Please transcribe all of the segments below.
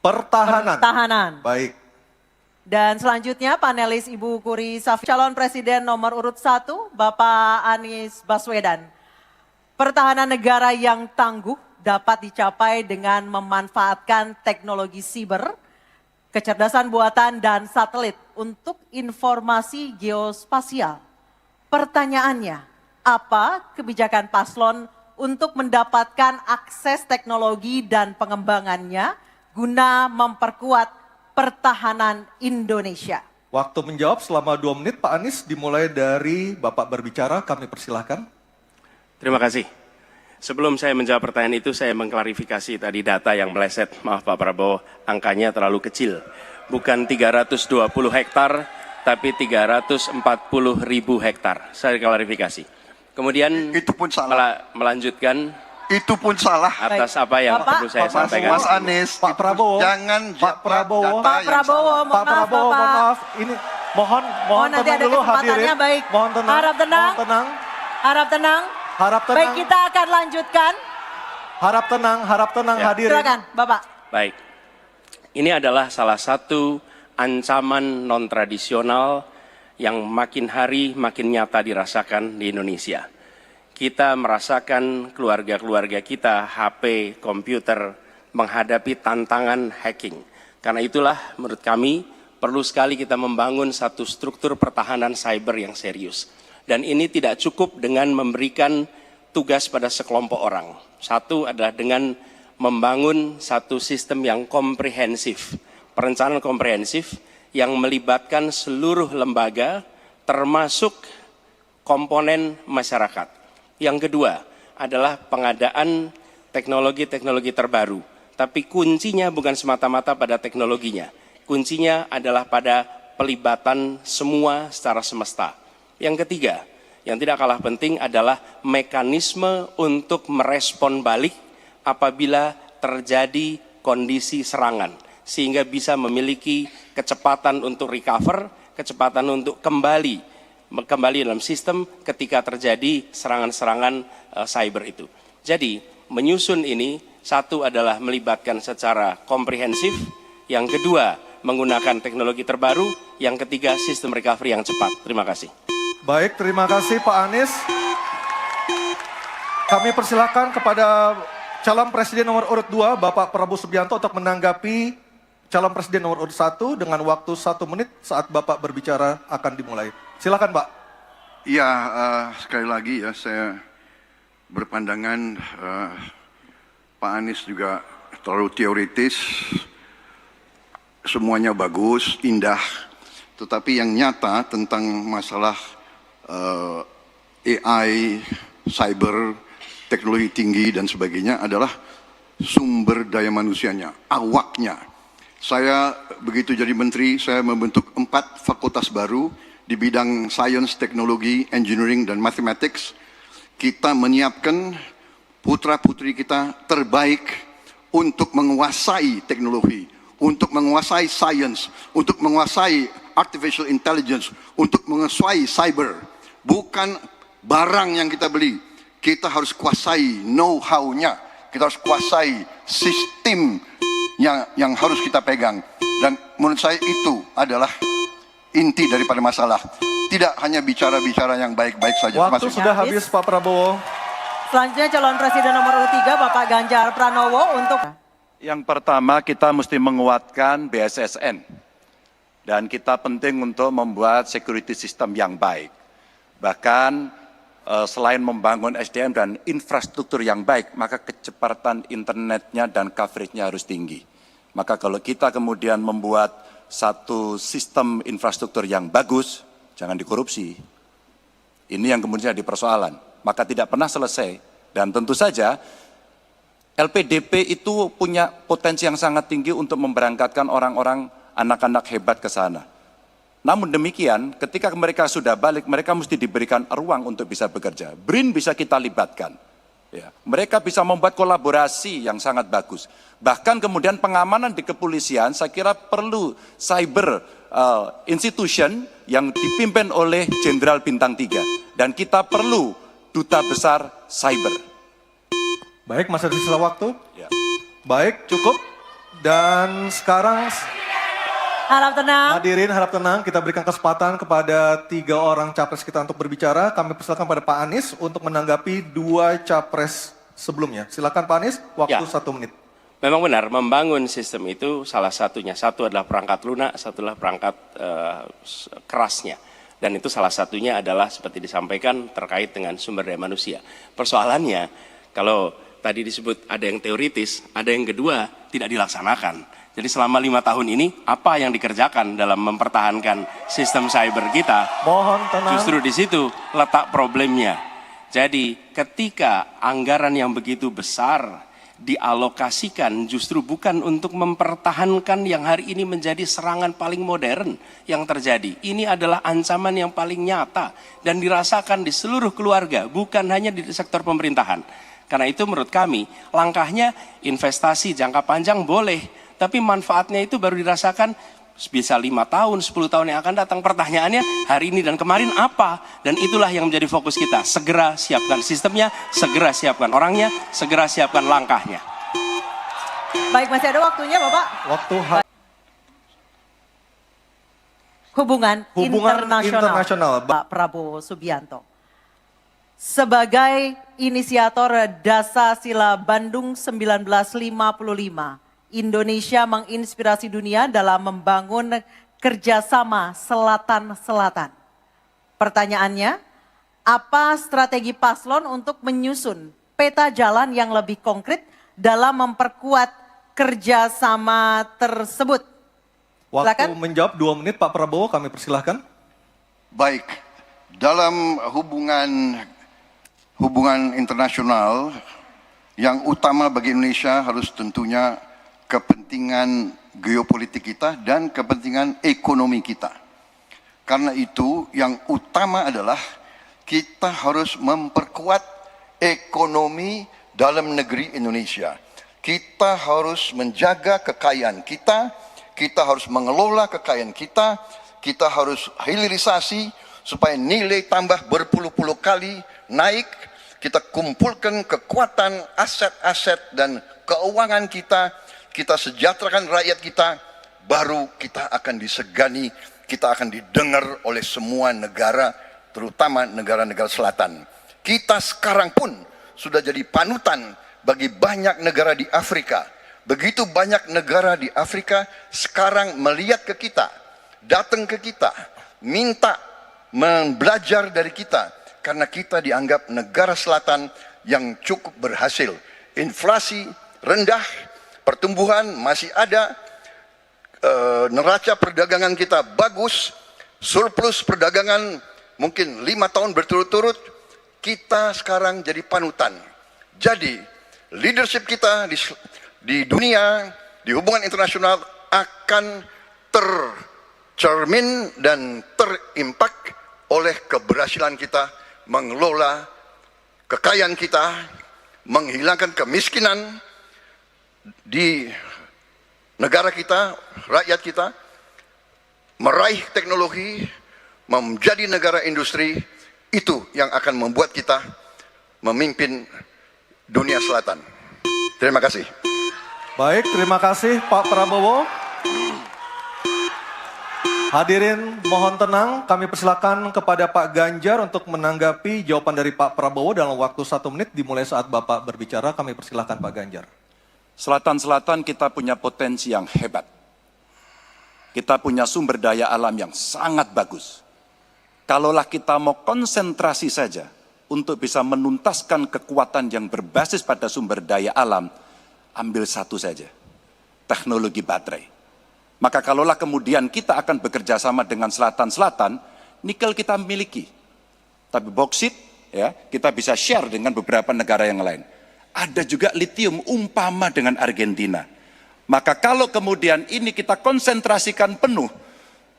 Pertahanan. Baik. Dan selanjutnya panelis Ibu Kuri Safi, calon presiden nomor urut 1, Bapak Anies Baswedan. Pertahanan negara yang tangguh dapat dicapai dengan memanfaatkan teknologi siber, kecerdasan buatan dan satelit untuk informasi geospasial. Pertanyaannya, apa kebijakan paslon untuk mendapatkan akses teknologi dan pengembangannya guna memperkuat pertahanan Indonesia? Waktu menjawab selama 2 menit, Pak Anies, dimulai dari Bapak berbicara, kami persilahkan. Terima kasih. Sebelum saya menjawab pertanyaan itu, saya mengklarifikasi tadi data yang meleset. Maaf Pak Prabowo, angkanya terlalu kecil. Bukan 320 hektar, tapi 340.000 hektar. Saya klarifikasi. Kemudian itu pun salah. Melanjutkan. Itu pun salah. Atas apa yang perlu saya sampaikan. Mas Anies, Pak Prabowo, jangan Pak Prabowo, Pak Prabowo, Pak Prabowo, mohon maaf, ini mohon nanti tenang ada dulu hadirin. Baik. Mohon tenang. Harap tenang. Mohon tenang. Harap tenang. Harap tenang. Baik, kita akan lanjutkan. Harap tenang Ya. hadirin. Silakan, Bapak. Baik. Ini adalah salah satu ancaman non-tradisional yang makin hari makin nyata dirasakan di Indonesia. Kita merasakan keluarga-keluarga kita, HP, komputer, menghadapi tantangan hacking. Karena itulah menurut kami perlu sekali kita membangun satu struktur pertahanan cyber yang serius. Dan ini tidak cukup dengan memberikan tugas pada sekelompok orang. Satu adalah dengan membangun satu sistem yang komprehensif, perencanaan komprehensif yang melibatkan seluruh lembaga termasuk komponen masyarakat. Yang kedua adalah pengadaan teknologi-teknologi terbaru. Tapi kuncinya bukan semata-mata pada teknologinya. Kuncinya adalah pada pelibatan semua secara semesta. Yang ketiga, yang tidak kalah penting adalah mekanisme untuk merespon balik apabila terjadi kondisi serangan. Sehingga bisa memiliki kecepatan untuk recover, kecepatan untuk kembali dalam sistem ketika terjadi serangan-serangan cyber itu. Jadi menyusun ini, satu adalah melibatkan secara komprehensif, yang kedua menggunakan teknologi terbaru, yang ketiga sistem recovery yang cepat. Terima kasih. Baik, terima kasih Pak Anies. Kami persilakan kepada calon presiden nomor urut 2, Bapak Prabowo Subianto untuk menanggapi calon presiden nomor urut 1 dengan waktu 1 menit saat Bapak berbicara akan dimulai. Silakan Pak. Ya, sekali lagi ya saya berpandangan Pak Anies juga terlalu teoritis, semuanya bagus, indah, tetapi yang nyata tentang masalah AI, cyber, teknologi tinggi dan sebagainya adalah sumber daya manusianya, awaknya. Saya begitu jadi menteri, saya membentuk 4 fakultas baru di bidang science, teknologi, engineering, dan mathematics. Kita menyiapkan putra-putri kita terbaik untuk menguasai teknologi, untuk menguasai science, untuk menguasai artificial intelligence, untuk menguasai cyber. Bukan barang yang kita beli, kita harus kuasai know-how-nya, kita harus kuasai sistem yang harus kita pegang. Dan menurut saya itu adalah inti daripada masalah. Tidak hanya bicara-bicara yang baik-baik saja. Waktu sudah habis Pak Prabowo. Selanjutnya calon presiden nomor urut 3, Bapak Ganjar Pranowo untuk... Yang pertama kita mesti menguatkan BSSN. Dan kita penting untuk membuat security system yang baik. Bahkan selain membangun SDM dan infrastruktur yang baik, maka kecepatan internetnya dan coveragenya harus tinggi. Maka kalau kita kemudian membuat satu sistem infrastruktur yang bagus, jangan dikorupsi. Ini yang kemudian jadi persoalan. Maka tidak pernah selesai. Dan tentu saja LPDP itu punya potensi yang sangat tinggi untuk memberangkatkan orang-orang, anak-anak hebat ke sana. Namun demikian, ketika mereka sudah balik, mereka mesti diberikan ruang untuk bisa bekerja. BRIN bisa kita libatkan. Ya, mereka bisa membuat kolaborasi yang sangat bagus. Bahkan kemudian pengamanan di kepolisian, saya kira perlu cyber institution yang dipimpin oleh Jenderal Bintang 3. Dan kita perlu duta besar cyber. Baik, masih ada sisa waktu? Ya. Baik, cukup. Dan sekarang Harap tenang. hadirin harap tenang, kita berikan kesempatan kepada 3 orang capres kita untuk berbicara. Kami persilakan pada Pak Anies untuk menanggapi 2 capres sebelumnya. Silakan Pak Anies, waktu Ya. 1 menit. Memang benar, membangun sistem itu salah satunya. Satu adalah perangkat lunak, satu adalah perangkat kerasnya. Dan itu salah satunya adalah seperti disampaikan terkait dengan sumber daya manusia. Persoalannya, kalau tadi disebut ada yang teoritis, ada yang kedua tidak dilaksanakan. Jadi selama 5 tahun ini, apa yang dikerjakan dalam mempertahankan sistem cyber kita? Mohon tenang. Justru di situ letak problemnya. Jadi ketika anggaran yang begitu besar dialokasikan justru bukan untuk mempertahankan yang hari ini menjadi serangan paling modern yang terjadi. Ini adalah ancaman yang paling nyata dan dirasakan di seluruh keluarga, bukan hanya di sektor pemerintahan. Karena itu menurut kami, langkahnya investasi jangka panjang boleh, tapi manfaatnya itu baru dirasakan bisa 5 tahun, 10 tahun yang akan datang. Pertanyaannya hari ini dan kemarin apa? Dan itulah yang menjadi fokus kita. Segera siapkan sistemnya, segera siapkan orangnya, segera siapkan langkahnya. Baik, masih ada waktunya Bapak. Waktu Hubungan internasional internasional. Pak Prabowo Subianto. Sebagai inisiator Dasa Sila Bandung 1955, Indonesia menginspirasi dunia dalam membangun kerjasama selatan-selatan. Pertanyaannya, apa strategi paslon untuk menyusun peta jalan yang lebih konkret dalam memperkuat kerjasama tersebut? Waktu Silakan. menjawab 2 menit Pak Prabowo, kami persilahkan. Baik, dalam hubungan internasional yang utama bagi Indonesia harus tentunya kepentingan geopolitik kita dan kepentingan ekonomi kita. Karena itu yang utama adalah kita harus memperkuat ekonomi dalam negeri Indonesia. Kita harus menjaga kekayaan kita, kita harus mengelola kekayaan kita, kita harus hilirisasi supaya nilai tambah berpuluh-puluh kali naik, kita kumpulkan kekuatan aset-aset dan keuangan kita sejahterakan rakyat kita, baru kita akan disegani, kita akan didengar oleh semua negara, terutama negara-negara selatan. Kita sekarang pun sudah jadi panutan bagi banyak negara di Afrika. Begitu banyak negara di Afrika sekarang melihat ke kita, datang ke kita, minta belajar dari kita, karena kita dianggap negara selatan yang cukup berhasil. Inflasi rendah, pertumbuhan masih ada, neraca perdagangan kita bagus, surplus perdagangan mungkin 5 tahun berturut-turut, kita sekarang jadi panutan. Jadi leadership kita di dunia, di hubungan internasional akan tercermin dan terimpak oleh keberhasilan kita mengelola kekayaan kita, menghilangkan kemiskinan di negara kita, rakyat kita, meraih teknologi, menjadi negara industri, itu yang akan membuat kita memimpin dunia selatan. Terima kasih. Baik, terima kasih Pak Prabowo. Hadirin mohon tenang, kami persilakan kepada Pak Ganjar untuk menanggapi jawaban dari Pak Prabowo dalam waktu 1 menit dimulai saat Bapak berbicara. Kami persilakan Pak Ganjar. Selatan-selatan kita punya potensi yang hebat. Kita punya sumber daya alam yang sangat bagus. Kalaulah kita mau konsentrasi saja untuk bisa menuntaskan kekuatan yang berbasis pada sumber daya alam, ambil satu saja, teknologi baterai. Maka kalaulah kemudian kita akan bekerja sama dengan selatan-selatan, nikel kita miliki. Tapi boksit, ya, kita bisa share dengan beberapa negara yang lain. Ada juga litium umpama dengan Argentina. Maka kalau kemudian ini kita konsentrasikan penuh,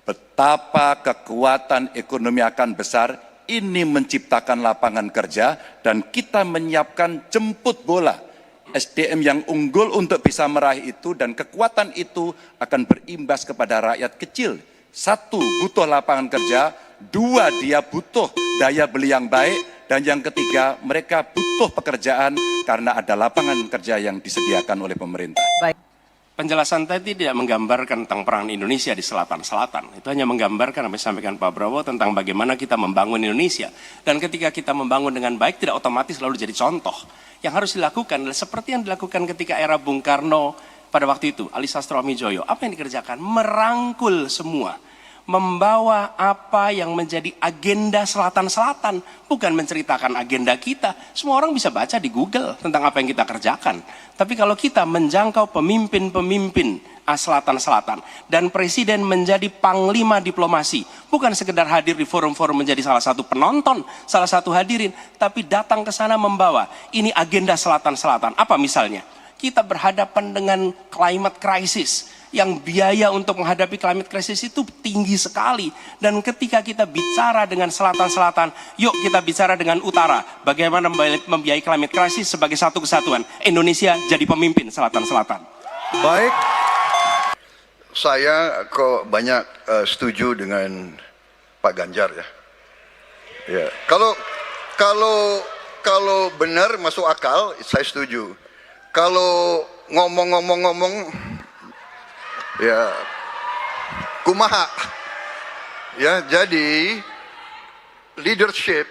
betapa kekuatan ekonomi akan besar, ini menciptakan lapangan kerja, dan kita menyiapkan jemput bola SDM yang unggul untuk bisa meraih itu, dan kekuatan itu akan berimbas kepada rakyat kecil. 1, butuh lapangan kerja, 2, dia butuh daya beli yang baik, dan yang ketiga, mereka butuh pekerjaan karena ada lapangan kerja yang disediakan oleh pemerintah. Baik. Penjelasan tadi tidak menggambarkan tentang peran Indonesia di selatan-selatan. Itu hanya menggambarkan apa yang disampaikan Pak Prabowo tentang bagaimana kita membangun Indonesia. Dan ketika kita membangun dengan baik, tidak otomatis lalu jadi contoh. Yang harus dilakukan adalah seperti yang dilakukan ketika era Bung Karno pada waktu itu, Ali Sastroamidjojo. Apa yang dikerjakan? Merangkul semua. Membawa apa yang menjadi agenda selatan-selatan, bukan menceritakan agenda kita. Semua orang bisa baca di Google tentang apa yang kita kerjakan. Tapi kalau kita menjangkau pemimpin-pemimpin selatan-selatan dan presiden menjadi panglima diplomasi, bukan sekedar hadir di forum-forum menjadi salah satu penonton, salah satu hadirin, tapi datang ke sana membawa ini agenda selatan-selatan. Apa misalnya? Kita berhadapan dengan climate crisis, yang biaya untuk menghadapi climate crisis itu tinggi sekali. Dan ketika kita bicara dengan selatan-selatan, yuk kita bicara dengan utara. Bagaimana membiayai climate crisis sebagai satu kesatuan. Indonesia jadi pemimpin selatan-selatan. Baik. Saya kok banyak setuju dengan Pak Ganjar ya. Ya. Kalau benar masuk akal, saya setuju. Kalau ngomong-ngomong ya kumaha ya, jadi leadership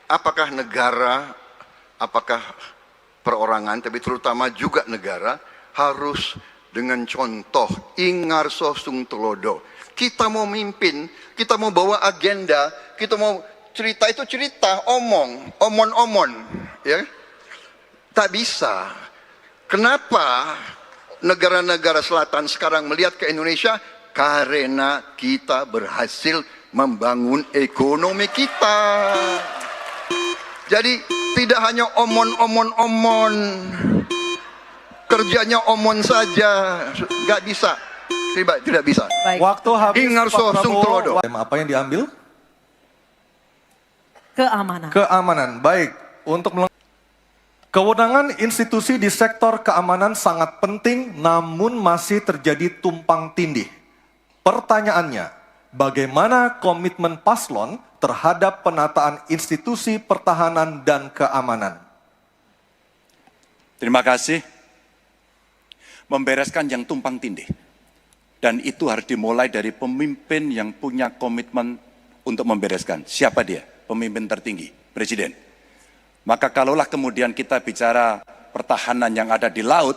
apakah negara, apakah perorangan, tapi terutama juga negara harus dengan contoh ingarso sung telodo. Kita mau mimpin, kita mau bawa agenda, kita mau cerita, itu cerita omon ya, tak bisa. Kenapa negara-negara selatan sekarang melihat ke Indonesia? Karena kita berhasil membangun ekonomi kita. Jadi tidak hanya omon, kerjanya omon saja, nggak bisa, tidak bisa. Baik. Waktu habis, Ingarso Pak sung Prabowo. telodo. Apa yang diambil? Keamanan. Keamanan. Baik. Untuk kewenangan institusi di sektor keamanan sangat penting, namun masih terjadi tumpang tindih. Pertanyaannya, bagaimana komitmen paslon terhadap penataan institusi pertahanan dan keamanan? Terima kasih. Membereskan yang tumpang tindih. Dan itu harus dimulai dari pemimpin yang punya komitmen untuk membereskan. Siapa dia? Pemimpin tertinggi, Presiden. Maka kalaulah kemudian kita bicara pertahanan yang ada di laut,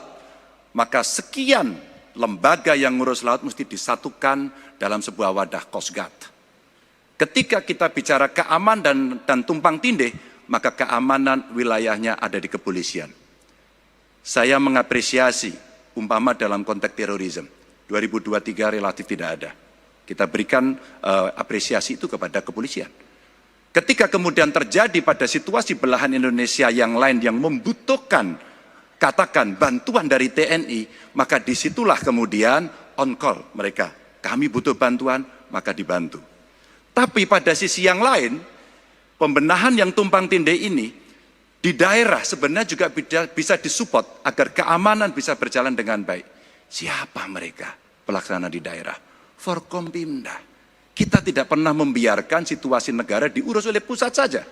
maka sekian lembaga yang ngurus laut mesti disatukan dalam sebuah wadah Coast Guard. Ketika kita bicara keamanan dan tumpang tindih, maka keamanan wilayahnya ada di kepolisian. Saya mengapresiasi umpama dalam konteks terorisme, 2023 relatif tidak ada. Kita berikan apresiasi itu kepada kepolisian. Ketika kemudian terjadi pada situasi belahan Indonesia yang lain yang membutuhkan, katakan bantuan dari TNI, maka disitulah kemudian on call mereka. Kami butuh bantuan, maka dibantu. Tapi pada sisi yang lain, pembenahan yang tumpang tindih ini, di daerah sebenarnya juga bisa disupport agar keamanan bisa berjalan dengan baik. Siapa mereka pelaksana di daerah? Forkompimda. Kita tidak pernah membiarkan situasi negara diurus oleh pusat saja.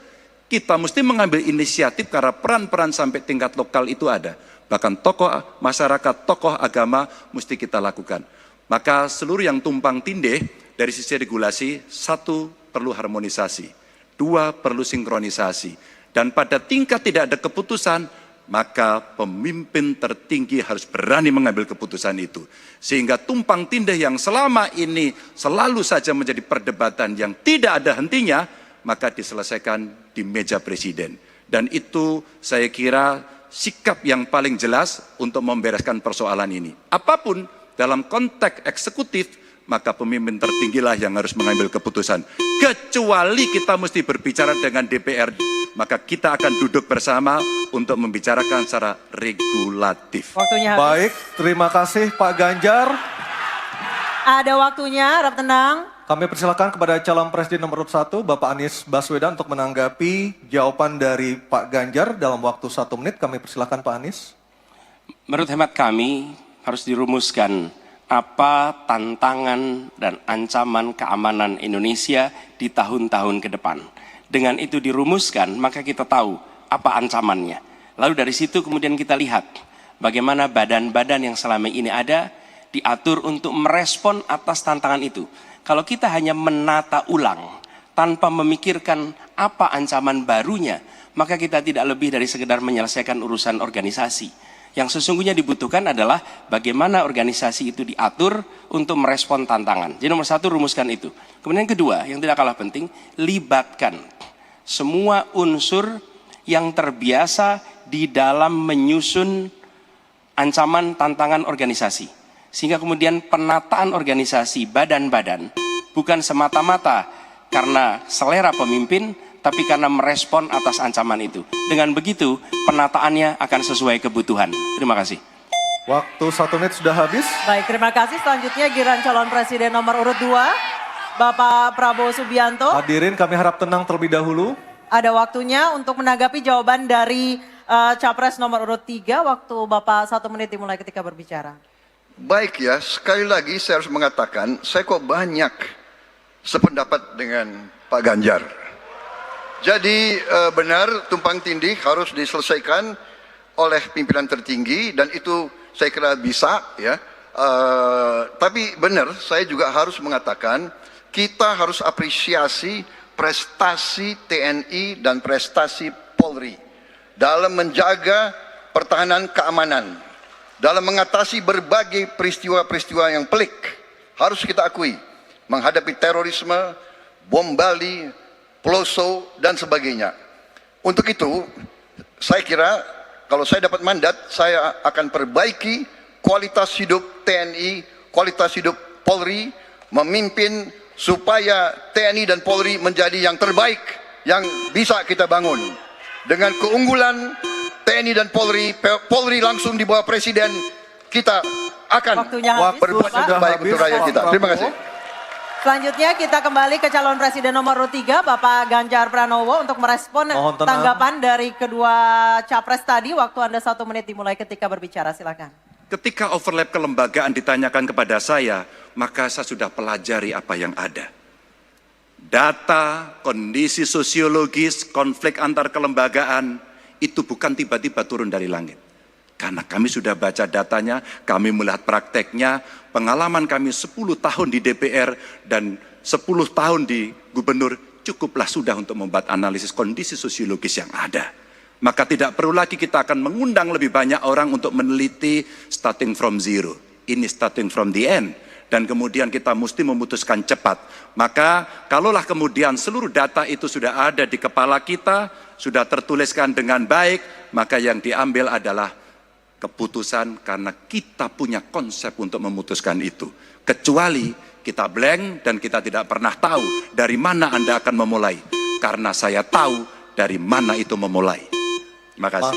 Kita mesti mengambil inisiatif karena peran-peran sampai tingkat lokal itu ada. Bahkan tokoh masyarakat, tokoh agama mesti kita lakukan. Maka seluruh yang tumpang tindih dari sisi regulasi, satu perlu harmonisasi, dua perlu sinkronisasi. Dan pada tingkat tidak ada keputusan, maka pemimpin tertinggi harus berani mengambil keputusan itu. Sehingga tumpang tindih yang selama ini selalu saja menjadi perdebatan yang tidak ada hentinya, maka diselesaikan di meja presiden. Dan itu saya kira sikap yang paling jelas untuk membereskan persoalan ini. Apapun dalam konteks eksekutif, maka pemimpin tertinggilah yang harus mengambil keputusan. Kecuali kita mesti berbicara dengan DPR, maka kita akan duduk bersama untuk membicarakan secara regulatif. Waktunya habis. Baik, terima kasih Pak Ganjar. Ada waktunya, harap tenang. Kami persilakan kepada calon presiden nomor 1, Bapak Anies Baswedan untuk menanggapi jawaban dari Pak Ganjar dalam waktu 1 menit. Kami persilakan Pak Anies. Menurut hemat kami harus dirumuskan apa tantangan dan ancaman keamanan Indonesia di tahun-tahun ke depan. Dengan itu dirumuskan, maka kita tahu apa ancamannya. Lalu dari situ kemudian kita lihat bagaimana badan-badan yang selama ini ada diatur untuk merespon atas tantangan itu. Kalau kita hanya menata ulang tanpa memikirkan apa ancaman barunya, maka kita tidak lebih dari sekedar menyelesaikan urusan organisasi. Yang sesungguhnya dibutuhkan adalah bagaimana organisasi itu diatur untuk merespon tantangan. Jadi nomor satu, rumuskan itu. Kemudian yang kedua, yang tidak kalah penting, libatkan semua unsur yang terbiasa di dalam menyusun ancaman tantangan organisasi. Sehingga kemudian penataan organisasi badan-badan bukan semata-mata karena selera pemimpin, tapi karena merespon atas ancaman itu. Dengan begitu, penataannya akan sesuai kebutuhan. Terima kasih. Waktu 1 menit sudah habis. Baik, terima kasih. Selanjutnya giliran calon presiden nomor urut 2, Bapak Prabowo Subianto. Hadirin kami harap tenang terlebih dahulu. Ada waktunya untuk menanggapi jawaban dari Capres nomor urut 3. Waktu Bapak 1 menit dimulai ketika berbicara. Baik ya, sekali lagi saya harus mengatakan, saya kok banyak sependapat dengan Pak Ganjar. Jadi benar tumpang tindih harus diselesaikan oleh pimpinan tertinggi dan itu saya kira bisa ya. Tapi benar saya juga harus mengatakan kita harus apresiasi prestasi TNI dan prestasi Polri dalam menjaga pertahanan keamanan, dalam mengatasi berbagai peristiwa-peristiwa yang pelik. Harus kita akui, menghadapi terorisme, bom Bali, Peloso, dan sebagainya. Untuk itu, saya kira kalau saya dapat mandat, saya akan perbaiki kualitas hidup TNI, kualitas hidup Polri, memimpin supaya TNI dan Polri menjadi yang terbaik yang bisa kita bangun. Dengan keunggulan TNI dan Polri, Polri langsung di bawah Presiden, kita akan berbuat terbaik untuk rakyat kita. Terima kasih. Selanjutnya kita kembali ke calon presiden nomor urut 3, Bapak Ganjar Pranowo untuk merespon tanggapan dari kedua capres tadi. Waktu Anda 1 menit dimulai ketika berbicara, silakan. Ketika overlap kelembagaan ditanyakan kepada saya, maka saya sudah pelajari apa yang ada. Data, kondisi sosiologis, konflik antar kelembagaan, itu bukan tiba-tiba turun dari langit. Karena kami sudah baca datanya, kami melihat prakteknya, pengalaman kami 10 tahun di DPR dan 10 tahun di gubernur, cukuplah sudah untuk membuat analisis kondisi sosiologis yang ada. Maka tidak perlu lagi kita akan mengundang lebih banyak orang untuk meneliti starting from zero. Ini starting from the end. Dan kemudian kita mesti memutuskan cepat. Maka kalaulah kemudian seluruh data itu sudah ada di kepala kita, sudah tertuliskan dengan baik, maka yang diambil adalah keputusan karena kita punya konsep untuk memutuskan itu. Kecuali kita blank dan kita tidak pernah tahu dari mana Anda akan memulai. Karena saya tahu dari mana itu memulai. Terima kasih.